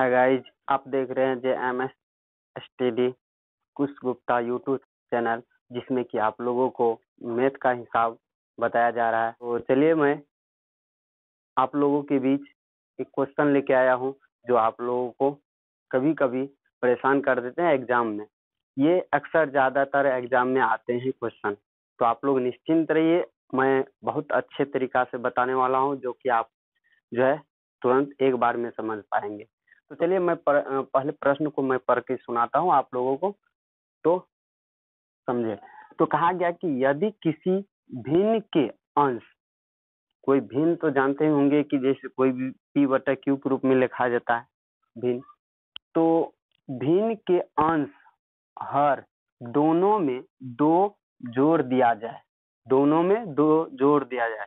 Hi guys, आप देख रहे हैं JMS स्टडी कुश गुप्ता यूट्यूब चैनल, जिसमें कि आप लोगों को मैथ का हिसाब बताया जा रहा है। तो चलिए मैं आप लोगों के बीच एक क्वेश्चन लेके आया हूँ जो आप लोगों को कभी कभी परेशान कर देते हैं एग्जाम में। ये अक्सर ज़्यादातर एग्जाम में आते हैं क्वेश्चन, तो आप लोग निश्चिंत रहिए, मैं बहुत अच्छे तरीका से बताने वाला हूँ जो कि आप जो है तुरंत एक बार में समझ पाएंगे। तो चलिए मैं पहले प्रश्न को मैं पढ़ के सुनाता हूँ आप लोगों को, तो समझे। तो कहा गया कि यदि किसी भिन्न के अंश, कोई भिन्न तो जानते ही होंगे कि जैसे कोई भी P/Q के रूप में लिखा जाता है भिन्न, तो भिन्न के अंश हर दोनों में दो जोड़ दिया जाए, दोनों में दो जोड़ दिया जाए।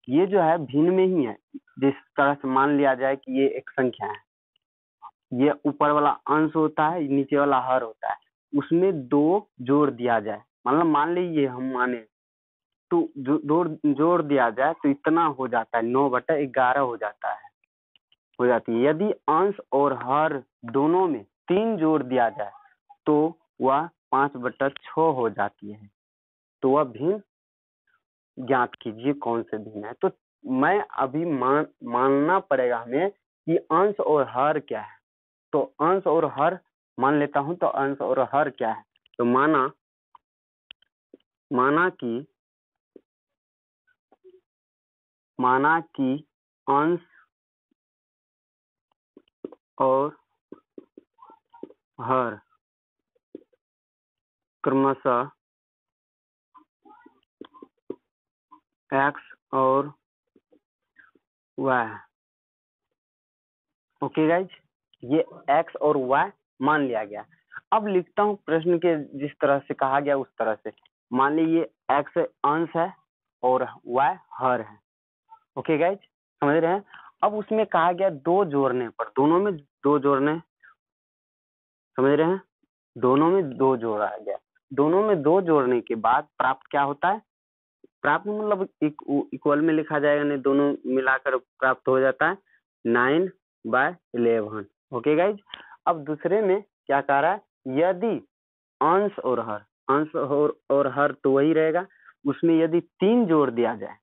ये जो है भिन्न में ही है। जिस तरह से मान लिया जाए कि ये एक संख्या है, ये ऊपर वाला अंश होता है, नीचे वाला हर होता है, उसमें दो जोड़ दिया जाए। मतलब मान लीजिए हम माने तो जोड़ दिया जाए तो इतना हो जाता है, 9/11 हो जाता है, हो जाती है। यदि अंश और हर दोनों में 3 जोड़ दिया जाए तो वह 5/6 हो जाती है। तो वह भिन्न ज्ञात कीजिए कौन से भिन्न है। तो मैं अभी मानना पड़ेगा हमें कि अंश और हर क्या है। तो अंश और हर मान लेता हूं। तो अंश और हर क्या है, तो माना कि अंश और हर क्रमशः x और y। ओके गाइज, ये x और y मान लिया गया। अब लिखता हूँ प्रश्न के जिस तरह से कहा गया उस तरह से। मान लीजिए x अंश है और y हर है। ओके गाइज, समझ रहे हैं। अब उसमें कहा गया दो जोड़ने पर, दोनों में दो जोड़ने, समझ रहे हैं, दोनों में दो जोड़ा गया। दोनों में दो जोड़ने के बाद प्राप्त क्या होता है, प्राप्त मतलब इक्वल में लिखा जाएगा, नहीं दोनों मिलाकर प्राप्त हो जाता है 9/11। ओके गाइज, अब दूसरे में क्या कह रहा है, यदि अंश और हर, अंश और हर तो वही रहेगा, उसमें यदि 3 जोड़ दिया जाए,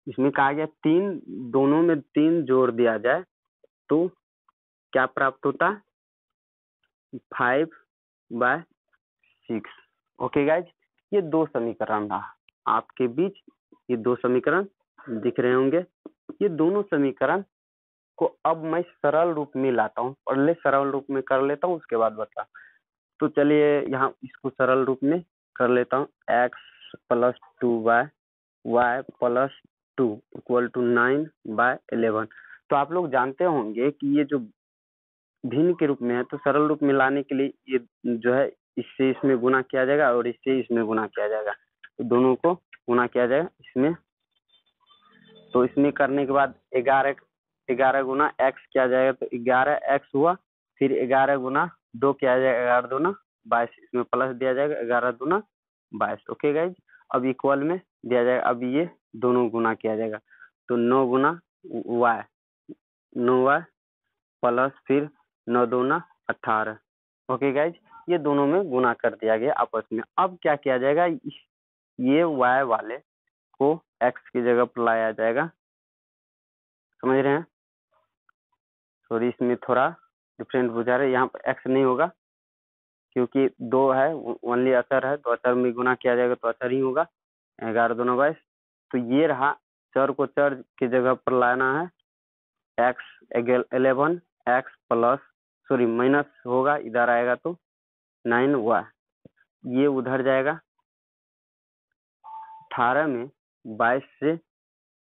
इसमें कहा गया 3, दोनों में 3 जोड़ दिया जाए तो क्या प्राप्त होता है, 5/6। ओके गाइज, ये दो समीकरण रहा आपके बीच, ये दो समीकरण दिख रहे होंगे। ये दोनों समीकरण को अब मैं सरल रूप में लाता हूँ, पहले सरल रूप में कर लेता हूँ, उसके बाद बता। तो चलिए यहाँ इसको सरल रूप में कर लेता हूँ। x + 2y y + 2 = 9/11। तो आप लोग जानते होंगे कि ये जो भिन्न के रूप में है, तो सरल रूप में लाने के लिए ये जो है इससे इसमें गुना किया जाएगा और इससे इसमें गुना किया जाएगा, तो दोनों को गुना किया जाएगा इसमें। तो इसमें करने के बाद 11 गुना x किया जाएगा, तो 11x हुआ। फिर 11 गुना 2 किया जाएगा, 11 दूना 22, इसमें प्लस दिया जाएगा, 11 दूना 22। ओके गाइज, अब इक्वल में दिया जाएगा, अब ये दोनों गुना किया जाएगा, तो 9 गुना y, 9y प्लस फिर 9 दूना 18। ओके गाइज, ये दोनों में गुना कर दिया गया आपस में। अब क्या किया जाएगा, ये y वाले को x की जगह पर लाया जाएगा, समझ रहे हैं। सॉरी, इसमें थोड़ा डिफरेंट बुझा रहा है, यहाँ पर x नहीं होगा क्योंकि 2 है, ओनली अचर है, तो अचर में गुना किया जाएगा तो अचर ही होगा। 11 दूना 22। तो ये रहा, चर को चर की जगह पर लाना है, x 11 x plus, sorry minus होगा, इधर आएगा तो 9y, ये उधर जाएगा। 18 में 22 से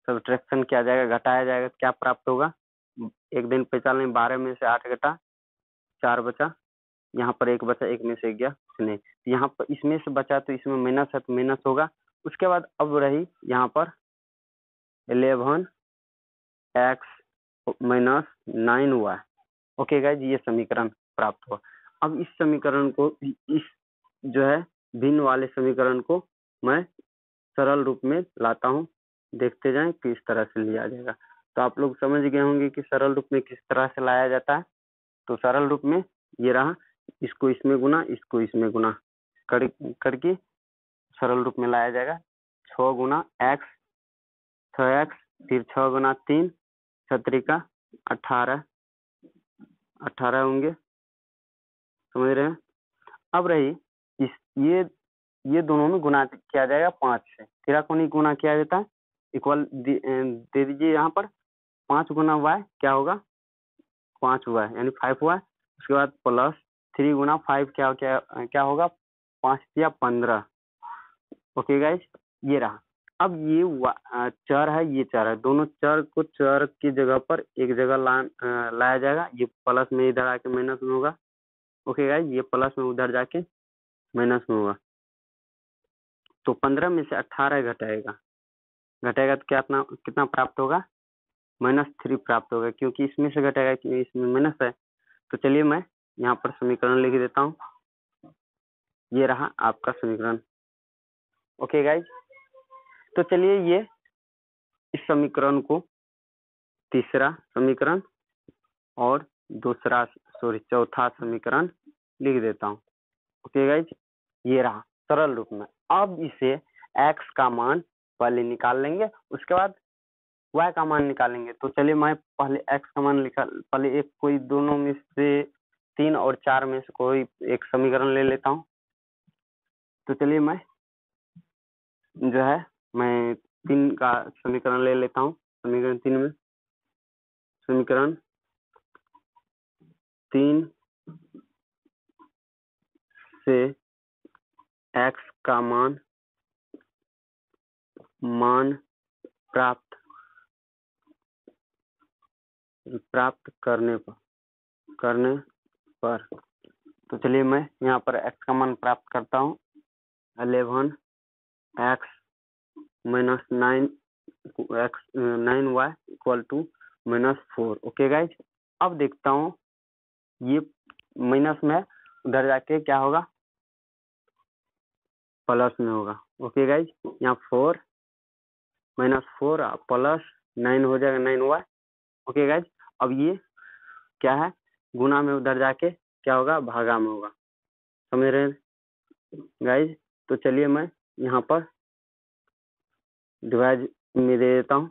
सब्ट्रैक्शन किया जाएगा, घटाया जाएगा, क्या प्राप्त होगा, एक दिन पे चलने 12 में से 8 घटा 4 बचा, यहाँ पर 1 बचा, 1 में से गया नहीं, यहाँ पर इसमें से बचा तो इसमें माइनस है तो माइनस होगा। उसके बाद अब रही यहाँ पर 11x - 9y। ओके गाइज, ये समीकरण प्राप्त हुआ। अब इस समीकरण को, इस जो है भिन्न वाले समीकरण को मैं सरल रूप में लाता हूँ, देखते जाएं किस तरह से लिया जाएगा। तो आप लोग समझ गए होंगे कि सरल रूप में किस तरह से लाया जाता है। तो सरल रूप में ये रहा, इसको इसमें गुना, इसको इसमें गुना करके सरल रूप में लाया जाएगा। 6 गुना एक्स, 6x, फिर 6 गुना 3, 6 18 होंगे, समझ रहे हैं। अब रही इस ये दोनों में गुना किया जाएगा 5 से। तिराकोणी गुना किया जाता है, इक्वल दे दीजिए यहाँ पर। 5 गुना y क्या होगा, 5y यानी 5y। उसके बाद प्लस 3 गुना 5 क्या होगा, 5 या 15। ओके गाइज, ये रहा। अब ये चर है, ये चर है, दोनों चर को चर की जगह पर एक जगह लाया जाएगा। ये प्लस में इधर आके माइनस में होगा। ओके गाइज, ये प्लस में उधर जाके माइनस में होगा। तो 15 में से 18 घटाएगा तो कितना प्राप्त होगा, -3 प्राप्त होगा, क्योंकि इसमें से घटाएगा, क्योंकि इसमें माइनस है। तो चलिए मैं यहाँ पर समीकरण लिख देता हूँ। ये रहा आपका समीकरण। ओके गाइज, तो चलिए ये इस समीकरण को तीसरा समीकरण और चौथा समीकरण लिख देता हूँ। ओके गाइज, ये रहा सरल रूप में। अब इसे x का मान पहले निकाल लेंगे, उसके बाद y का मान निकालेंगे। तो चलिए मैं पहले x का मान पहले कोई दोनों में से 3 और 4 में से कोई एक समीकरण ले लेता हूँ। तो चलिए मैं 3 का समीकरण ले लेता हूँ। समीकरण 3 में समीकरण 3 से x का मान प्राप्त करने पर तो चलिए मैं यहाँ पर x का मान प्राप्त करता हूँ। 11x - 9y = -4। ओके गाइज, अब देखता हूँ ये माइनस में उधर जाके क्या होगा, प्लस में होगा। ओके गाइज, यहाँ 4 -4 प्लस 9 हो जाएगा 9y। ओके गाइज, अब ये क्या है, गुना में उधर जाके क्या होगा, भागा में होगा। समझ रहे हैं गाइज। तो चलिए मैं यहाँ पर डिवाइड में दे देता हूँ।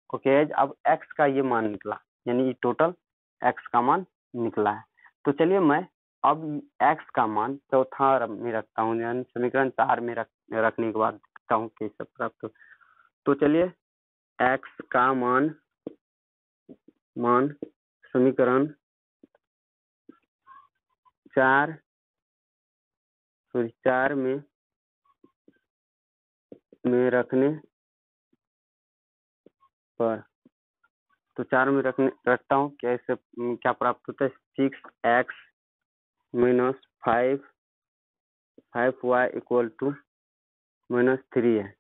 ओके गाइज, अब x का ये मान निकला, यानी टोटल x का मान निकला है। तो चलिए मैं अब x का मान चौथा में रखता हूँ, यानी समीकरण 4 में रखने के बाद देखता हूँ कैसे प्राप्त हो। तो चलिए x का मान समीकरण 4 में रखने पर, तो 4 में रखता हूँ, कैसे क्या प्राप्त होता है, 6x - 5y = -3 है।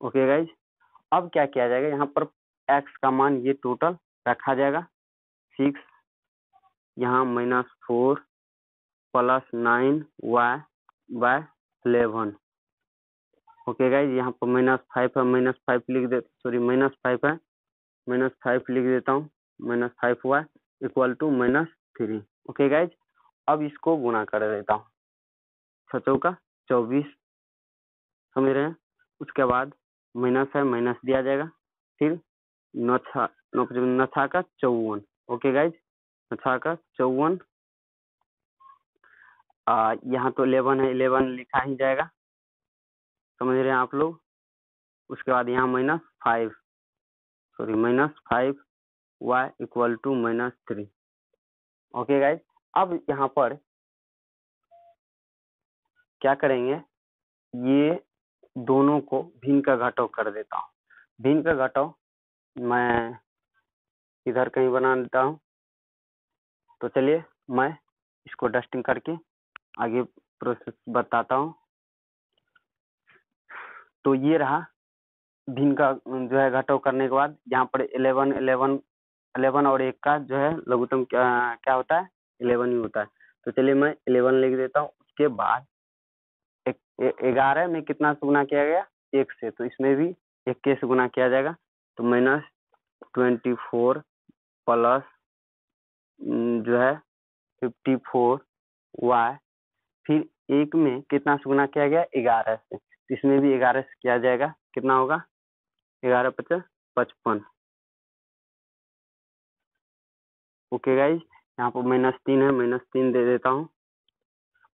ओके गाइज, अब क्या किया जाएगा, यहाँ पर x का मान ये टोटल रखा जाएगा। 6 यहाँ -4 प्लस 9y/11। ओके गाइज, यहाँ पर -5 है, -5 लिख दे, सॉरी -5 है, -5 लिख देता हूँ। -5y = -3। ओके गाइज, अब इसको गुणा कर देता हूँ। 6 चौका 24, समझ रहे हैं। उसके बाद माइनस है, माइनस दिया जाएगा, फिर 9 का 54। ओके गाइज, 9 का 54। यहाँ तो 11 है, 11 लिखा ही जाएगा, समझ रहे हैं आप लोग। उसके बाद यहाँ -5y = -3। ओके गाइज, अब यहाँ पर क्या करेंगे, ये दोनों को भिन्न का घटाव कर देता हूँ। भिन्न का घटाव मैं इधर कहीं बना देता हूँ। तो चलिए मैं इसको डस्टिंग करके आगे प्रोसेस बताता हूँ। तो ये रहा भिन्न का घटाव करने के बाद, यहाँ पर 11 और 1 का लघुत्तम क्या होता है, 11 ही होता है। तो चलिए मैं 11 लिख देता हूँ। उसके बाद 11 में कितना से गुना किया गया, 1 से, तो इसमें भी 1 से गुना किया जाएगा। तो -24 प्लस जो है 54y, फिर 1 में कितना से गुना किया गया 11 से, इसमें भी 11 से किया जाएगा, कितना होगा 11 × 55। ओके गाइज, यहाँ पर -3 है, -3 दे देता हूँ।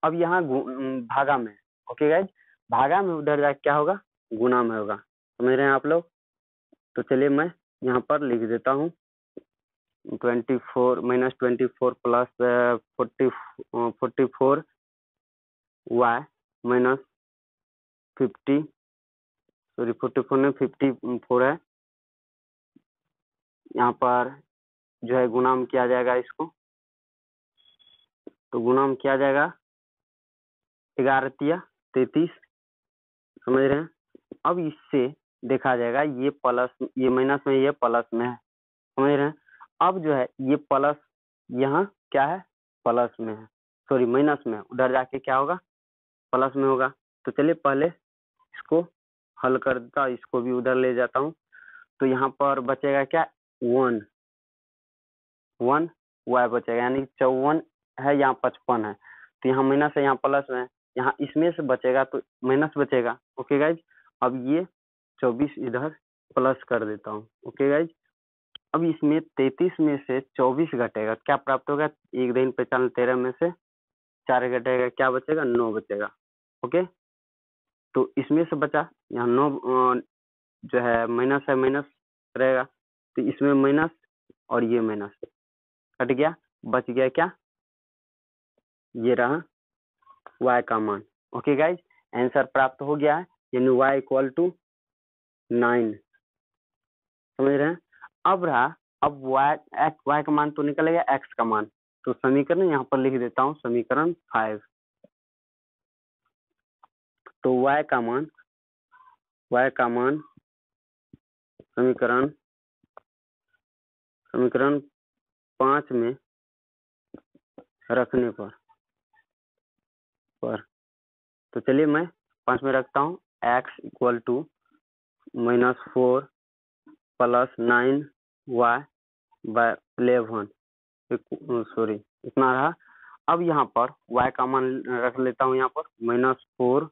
अब यहाँ भागा में, ओके गाइज, भागा में उधर जाके क्या होगा गुना में होगा, समझ रहे हैं आप लोग। तो चलिए मैं यहाँ पर लिख देता हूँ 24 -24 प्लस 44y माइनस 50, सॉरी 44 में 54 है, यहाँ पर जो है गुना में किया जाएगा इसको, तो गुना में किया जाएगा 11 × 33, समझ रहे हैं। अब इससे देखा जाएगा ये प्लस, ये माइनस में, ये प्लस में है, समझ रहे हैं। अब जो है ये प्लस यहाँ क्या है प्लस में है, सॉरी माइनस में, उधर जाके क्या होगा प्लस में होगा। तो चलिए पहले इसको हल कर देता, इसको भी उधर ले जाता हूँ। तो यहाँ पर बचेगा क्या 1 y बचेगा, यानी 54 है, यहाँ 55 है, तो यहाँ माइनस है, यहाँ प्लस में है, यहाँ इसमें से बचेगा तो माइनस बचेगा। ओके गाइज, अब ये 24 इधर प्लस कर देता हूँ। ओके गाइज, अब इसमें 33 में से 24 घटेगा, क्या प्राप्त होगा 1 दिन 95 13 में से 4 घटेगा, क्या बचेगा 9 बचेगा। ओके, तो इसमें से बचा यहाँ 9 जो है माइनस है, माइनस रहेगा, तो इसमें माइनस और ये माइनस कट गया, बच गया क्या ये रहा y का मान। ओके गाइज, आंसर प्राप्त हो गया है, यानी y = 9, समझ रहे हैं। अब रहा, अब y का मान तो निकल गया, x का मान, तो समीकरण यहाँ पर लिख देता हूँ, समीकरण 5। तो y का मान समीकरण 5 में रखने पर तो चलिए मैं 5 में रखता हूँ, x = -4 + 9y/11, सॉरी इतना रहा। अब यहाँ पर y का मान रख लेता हूँ, यहाँ पर -4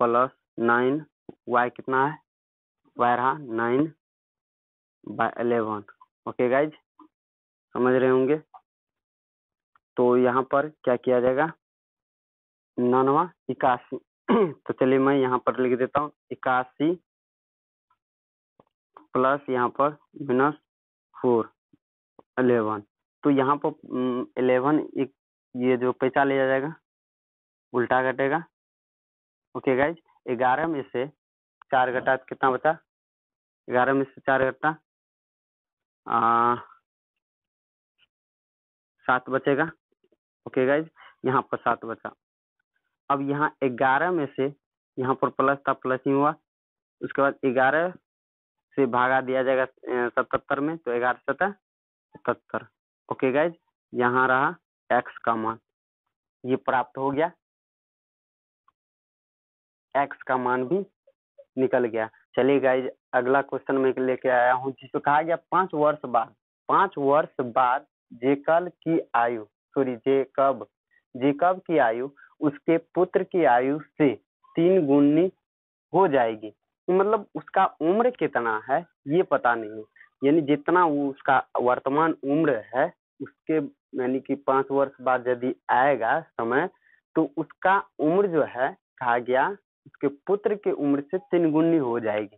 + 9y कितना है, y रहा 9/11। ओके गाइज, समझ रहे होंगे। तो यहाँ पर क्या किया जाएगा 9 81, तो चलिए मैं यहाँ पर लिख देता हूँ 81 प्लस यहाँ पर -4 11, तो यहाँ पर 11 एक ये जो पैसा लिया जाएगा उल्टा घटेगा। ओके गाइज, 11 में से 4 घटा तो कितना बचा, 11 में से 4 घटा 7 बचेगा। ओके गाइज, यहाँ पर 7 बचा। अब यहाँ 11 में से यहाँ पर प्लस था, प्लस ही हुआ, उसके बाद 11 से भागा दिया जाएगा 77 में, तो 11 × 7 = 77। ओके गाइज, यहाँ रहा x का मान, ये प्राप्त हो गया, x का मान भी निकल गया। चलिए गाइज, अगला क्वेश्चन में लेके आया हूँ, जिसको कहा गया 5 वर्ष बाद जेकब की आयु उसके पुत्र की आयु से 3 गुनी हो जाएगी। मतलब उसका उम्र कितना है ये पता नहीं है, यानी जितना वो उसका वर्तमान उम्र है उसके, यानी कि 5 वर्ष बाद यदि आएगा समय, तो उसका उम्र जो है कहा गया उसके पुत्र के उम्र से 3 गुनी हो जाएगी।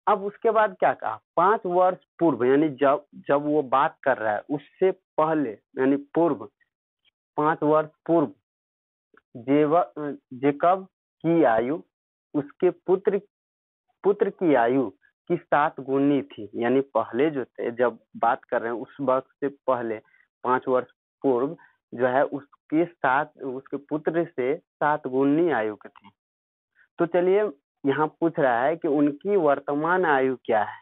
अब उसके बाद क्या कहा 5 वर्ष पूर्व, यानी जब वो बात कर रहा है उससे पहले, यानी पूर्व 5 वर्ष पूर्व जेकब की आयु उसके पुत्र की आयु की 7 गुनी थी, यानी पहले जो थे जब बात कर रहे हैं उस वक्त से पहले 5 वर्ष पूर्व जो है उसके पुत्र से 7 गुनी आयु के थे। तो चलिए यहाँ पूछ रहा है कि उनकी वर्तमान आयु क्या है,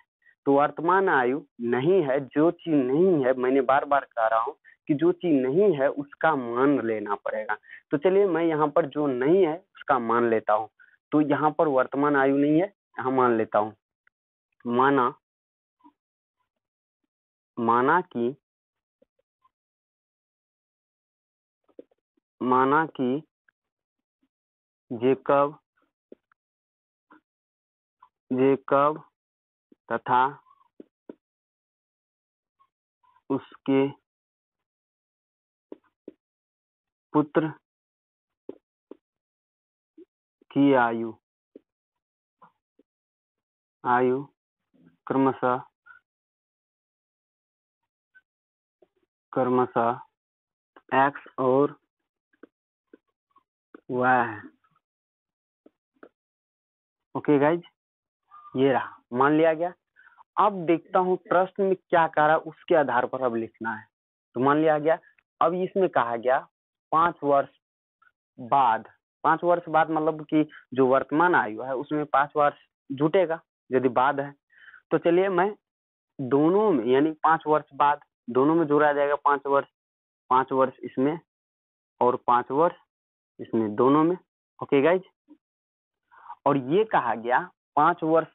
तो वर्तमान आयु नहीं है, जो चीज नहीं है, मैंने बार बार कह रहा हूँ कि जो चीज नहीं है उसका मान लेना पड़ेगा। तो चलिए मैं यहाँ पर जो नहीं है उसका मान लेता हूँ, तो यहाँ पर वर्तमान आयु नहीं है, यहाँ मान लेता हूँ, माना कि माना कि जेकब तथा उसके पुत्र की आयु क्रमशः एक्स और वाई है। ओके गाइज, ये रहा, मान लिया गया। अब देखता हूँ प्रश्न में क्या कह रहा है, उसके आधार पर अब लिखना है। तो मान लिया गया। अब इसमें कहा गया 5 वर्ष बाद, 5 वर्ष बाद मतलब कि जो वर्तमान आयु है उसमें 5 वर्ष जुटेगा यदि बाद है। तो चलिए मैं दोनों में यानी 5 वर्ष बाद दोनों में जोड़ा जाएगा 5 वर्ष इसमें और 5 वर्ष इसमें, दोनों में। ओके गाइज, और ये कहा गया 5 वर्ष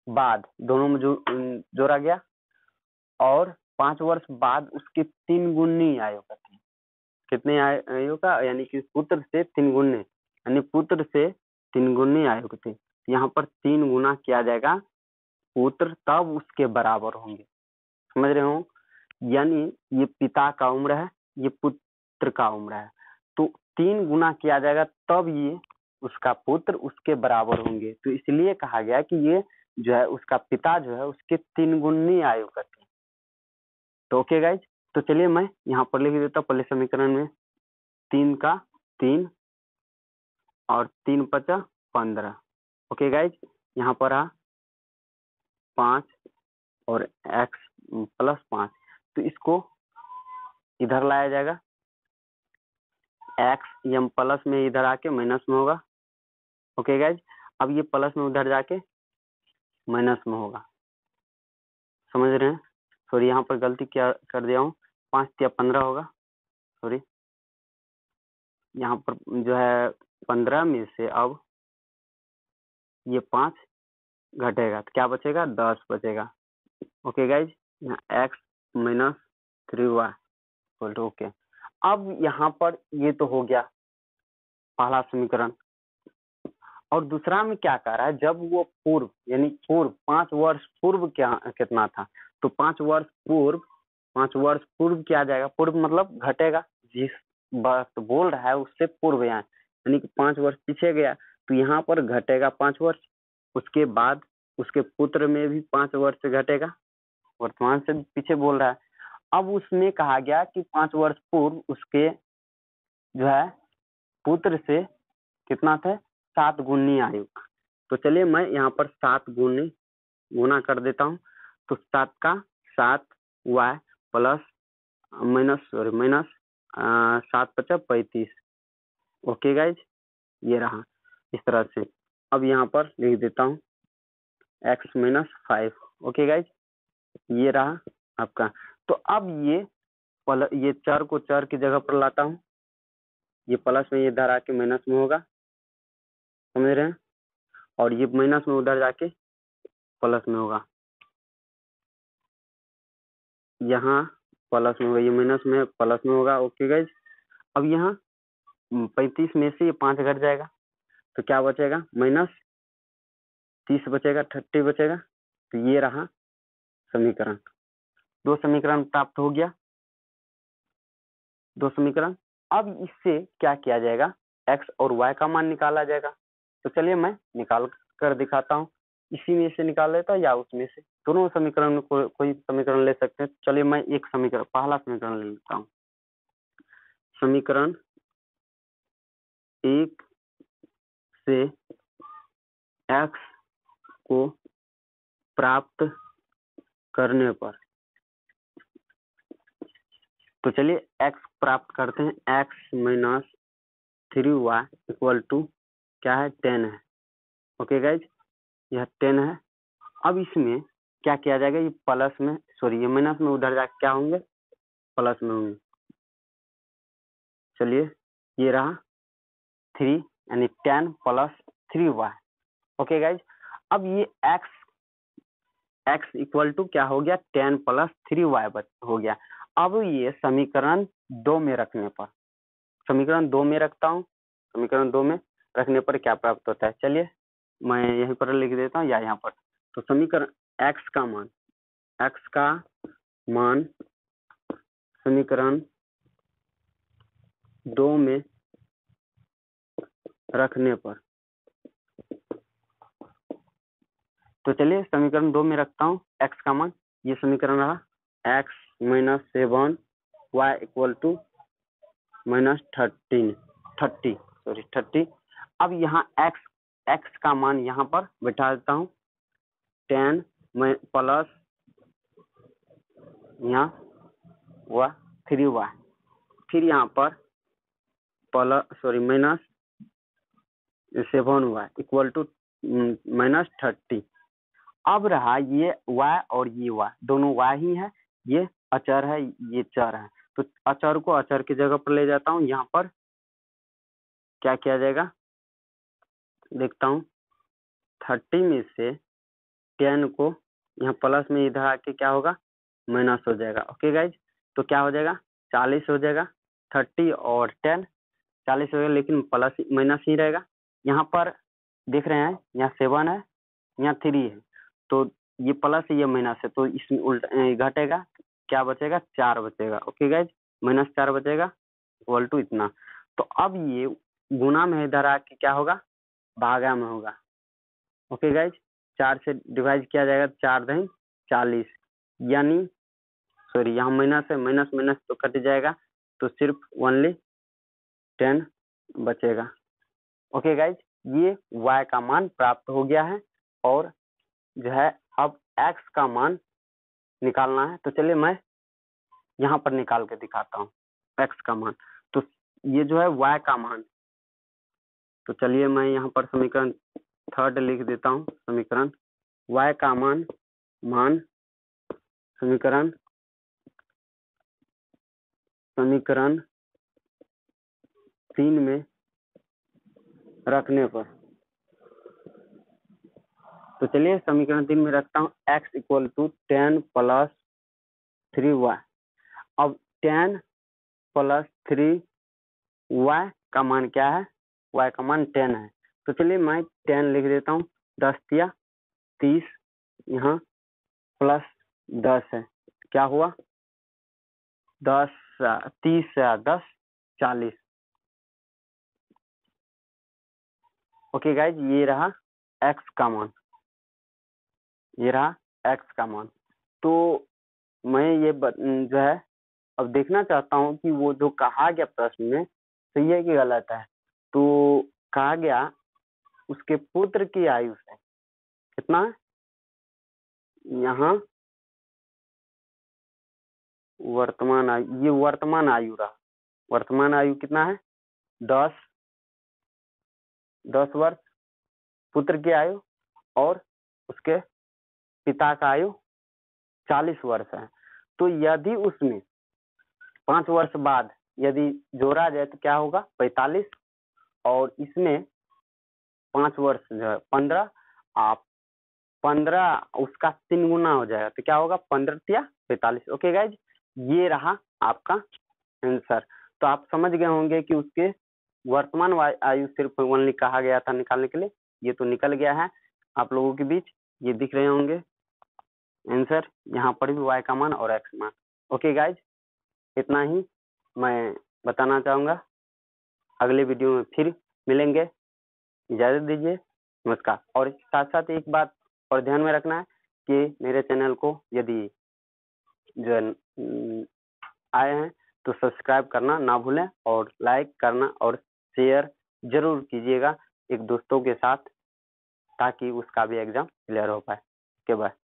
बाद दोनों में जोड़ा गया और 5 वर्ष बाद उसके 3 गुनी आयु का थे। कितने आयु का, यानी कि पुत्र से 3 गुने, यानी पुत्र से 3 गुनी आयु के थे। यहाँ पर 3 गुना किया जाएगा पुत्र, तब उसके बराबर होंगे। समझ रहे हो? यानी ये पिता का उम्र है, ये पुत्र का उम्र है, तो 3 गुना किया जाएगा तब ये उसका पुत्र उसके बराबर होंगे। तो इसलिए कहा गया कि ये जो है उसका पिता जो है उसके 3 गुनी आयु का थे। तो ओके गाइज, तो चलिए मैं यहाँ पर लिख देता हूँ पहले समीकरण में 3 का 3 और 3 5 15। ओके गाइज, यहाँ पर 5 और x प्लस 5, तो इसको इधर लाया जाएगा। x यम प्लस में इधर आके माइनस में होगा। ओके गाइज, अब ये प्लस में उधर जाके माइनस में होगा। समझ रहे हैं? सॉरी, यहाँ पर गलती क्या कर दिया हूँ, 5 या 15 होगा, सॉरी। यहाँ पर जो है 15 में से अब ये 5 घटेगा तो क्या बचेगा, 10 बचेगा। ओके गाइज, यहाँ x माइनस 3y ओके। अब यहाँ पर ये तो हो गया पहला समीकरण। और दूसरा में क्या कह रहा है, जब वो पूर्व यानी 5 वर्ष पूर्व क्या कितना था, तो 5 वर्ष पूर्व क्या जाएगा, पूर्व मतलब घटेगा, जिस वक्त बोल रहा है उससे पूर्व यहाँ, यानी कि 5 वर्ष पीछे गया तो यहाँ पर घटेगा 5 वर्ष। उसके बाद उसके पुत्र में भी 5 वर्ष घटेगा, वर्तमान से पीछे बोल रहा है। अब उसमें कहा गया कि 5 वर्ष पूर्व उसके जो है पुत्र से कितना थे, 7 गुनी आयु। तो चलिए मैं यहाँ पर 7 गुना कर देता हूँ। तो 7 का 7 y plus minus 7 × 5 = 35। Okay guys, ये रहा इस तरह से। अब यहाँ पर लिख देता हूँ x - 5। ओके गाइज, ये रहा आपका। तो अब ये चर को चर की जगह पर लाता हूँ, ये प्लस में ये इधर आके माइनस में होगा, समझ रहे हैं? और ये माइनस में उधर जाके प्लस में होगा, यहाँ प्लस में होगा, ये माइनस में प्लस में होगा। ओके गाइज, अब यहाँ 35 में से ये 5 घट जाएगा तो क्या बचेगा, -30 बचेगा, 30 बचेगा। तो ये रहा समीकरण। 2 समीकरण प्राप्त हो गया, 2 समीकरण। अब इससे क्या किया जाएगा, x और y का मान निकाला जाएगा। तो चलिए मैं निकाल कर दिखाता हूँ, इसी में से निकाल लेता या उसमें से, दोनों समीकरण में कोई समीकरण ले सकते हैं। चलिए मैं एक समीकरण, पहला समीकरण ले लेता हूँ। समीकरण 1 से x को प्राप्त करने पर, तो चलिए x प्राप्त करते हैं। x - 3y = क्या है, 10 है। ओके गाइज, यह 10 है। अब इसमें क्या किया जाएगा, ये प्लस में सॉरी ये माइनस में उधर जाके क्या होंगे, प्लस में होंगे। चलिए ये रहा 3 यानी 10 + 3y। ओके गाइज, अब ये x = क्या हो गया, 10 + 3y हो गया। अब ये समीकरण 2 में रखने पर, समीकरण 2 में रखता हूँ। समीकरण 2 में रखने पर क्या प्राप्त होता है, चलिए मैं यहीं पर लिख देता हूँ या यहाँ पर। तो समीकरण x का मान समीकरण 2 में रखने पर, तो चलिए समीकरण 2 में रखता हूँ x का मान। ये समीकरण रहा x minus 7 y equal to minus 30। अब यहाँ x का मान यहाँ पर बैठा देता हूँ 10 प्लस यहाँ 3y, फिर यहाँ पर minus 7y equal to minus 30। अब रहा ये y और ये y, दोनों y ही है, ये अचर है, ये चर है। तो अचर को अचर की जगह पर ले जाता हूँ। यहाँ पर क्या किया जाएगा, देखता हूँ 30 में से 10 को यहाँ प्लस में इधर आके क्या होगा, माइनस हो जाएगा। ओके गाइज, तो क्या हो जाएगा, 40 हो जाएगा। 30 और 10 40 हो जाएगा, लेकिन प्लस माइनस ही रहेगा। यहाँ पर देख रहे हैं, यहाँ 7 है, यहाँ 3 है, तो ये प्लस ये माइनस है, तो इसमें उल्टा घटेगा, क्या बचेगा, 4 बचेगा। ओके गाइज, माइनस 4 बचेगा इक्वल टू इतना। तो अब ये गुना में इधर आके क्या होगा, भागा में होगा। ओके गाइज, 4 से डिवाइड किया जाएगा, 4 दही 40, यानी सॉरी यहाँ माइनस है, माइनस तो कट जाएगा, तो सिर्फ ओनली 10 बचेगा। ओके गाइज, ये y का मान प्राप्त हो गया है और जो है अब x का मान निकालना है। तो चलिए मैं यहाँ पर निकाल के दिखाता हूँ x का मान। तो ये जो है y का मान, तो चलिए मैं यहाँ पर समीकरण 3 लिख देता हूँ। समीकरण y का मान समीकरण 3 में रखने पर, तो चलिए समीकरण 3 में रखता हूँ x equal to 10 plus 3y। अब 10 प्लस 3y का मान क्या है, y का मान 10 है। तो चलिए मैं 10 लिख देता हूँ। 10 या 30, यहाँ प्लस 10 है, क्या हुआ, 10 30 से 10 40। ओके गाइज, ये रहा x का मान, ये रहा x का मान। तो मैं ये जो है अब देखना चाहता हूँ कि वो जो कहा गया प्रश्न में सही है कि गलत है। तो कहा गया उसके पुत्र की आयु से कितना है, यहाँ वर्तमान आयु, ये वर्तमान आयु रहा। वर्तमान आयु कितना है, 10 वर्ष पुत्र की आयु, और उसके पिता का आयु 40 वर्ष है। तो यदि उसमें 5 वर्ष बाद यदि जोड़ा जाए तो क्या होगा, 45, और इसमें 5 वर्ष जो है 15, आप 15 उसका 3 गुना हो जाएगा, तो क्या होगा, 15 या 45। ओके गाइज, ये रहा आपका आंसर। तो आप समझ गए होंगे कि उसके वर्तमान आयु सिर्फ ओनली कहा गया था निकालने के लिए, ये तो निकल गया है आप लोगों के बीच, ये दिख रहे होंगे आंसर, यहाँ पर भी y का मान और x मान। ओके गाइज, इतना ही मैं बताना चाहूँगा। अगले वीडियो में फिर मिलेंगे, इजाज़त दीजिए, नमस्कार। और साथ साथ एक बात और ध्यान में रखना है कि मेरे चैनल को यदि जो आए हैं तो सब्सक्राइब करना ना भूलें, और लाइक करना और शेयर जरूर कीजिएगा एक दोस्तों के साथ, ताकि उसका भी एग्जाम क्लियर हो पाए। Okay bye.